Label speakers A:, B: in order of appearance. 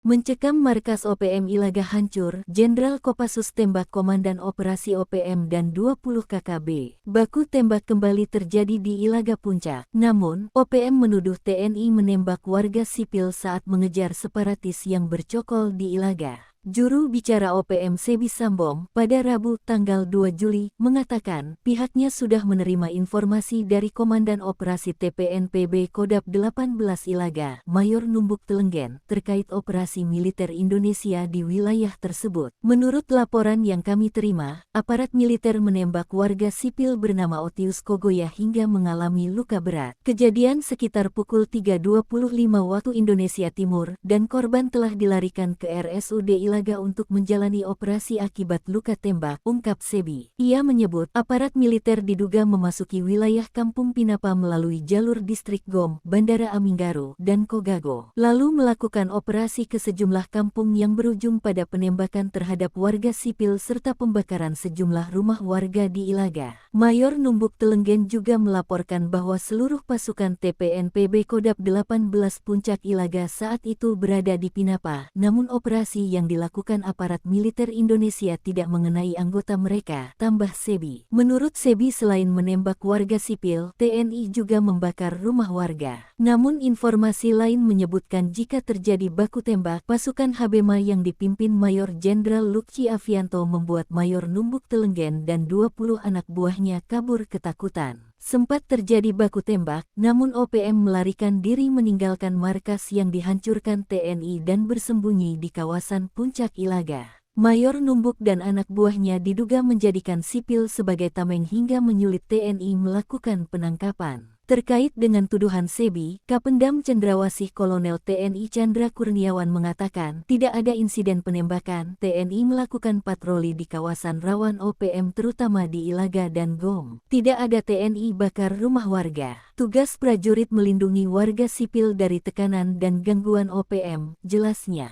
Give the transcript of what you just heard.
A: Mencekam markas OPM Ilaga hancur, Jenderal Kopassus tembak Komandan Operasi OPM dan 20 KKB. Baku tembak kembali terjadi di Ilaga Puncak. Namun, OPM menuduh TNI menembak warga sipil saat mengejar separatis yang bercokol di Ilaga. Juru bicara OPM Sebi Sambom pada Rabu tanggal 2 Juli mengatakan pihaknya sudah menerima informasi dari Komandan Operasi TPNPB Kodap 18 Ilaga, Mayor Numbuk Telenggen, terkait operasi militer Indonesia di wilayah tersebut. Menurut laporan yang kami terima, aparat militer menembak warga sipil bernama Otius Kogoya hingga mengalami luka berat. Kejadian sekitar pukul 3.25 waktu Indonesia Timur dan korban telah dilarikan ke RSUD Ilaga untuk menjalani operasi akibat luka tembak, ungkap Sebi. Ia menyebut aparat militer diduga memasuki wilayah Kampung Pinapa melalui jalur distrik Gom, Bandara Aminggaru, dan Kogago, lalu melakukan operasi ke sejumlah kampung yang berujung pada penembakan terhadap warga sipil serta pembakaran sejumlah rumah warga di Ilaga. Mayor Numbuk Telenggen juga melaporkan bahwa seluruh pasukan TPNPB Kodap 18 Puncak Ilaga saat itu berada di Pinapa, namun operasi yang dilakukan aparat militer Indonesia tidak mengenai anggota mereka, tambah Sebi. Menurut Sebi, selain menembak warga sipil, TNI juga membakar rumah warga. Namun informasi lain menyebutkan jika terjadi baku tembak, pasukan Habema yang dipimpin Mayor Jenderal Lukci Avianto membuat Mayor Numbuk Telenggen dan 20 anak buahnya kabur ketakutan. Sempat terjadi baku tembak, namun OPM melarikan diri meninggalkan markas yang dihancurkan TNI dan bersembunyi di kawasan Puncak Ilaga. Mayor Numbuk dan anak buahnya diduga menjadikan sipil sebagai tameng hingga menyulit TNI melakukan penangkapan. Terkait dengan tuduhan Sebi, Kapendam Cendrawasih Kolonel TNI Chandra Kurniawan mengatakan tidak ada insiden penembakan. TNI melakukan patroli di kawasan rawan OPM terutama di Ilaga dan Gom. Tidak ada TNI bakar rumah warga. Tugas prajurit melindungi warga sipil dari tekanan dan gangguan OPM, jelasnya.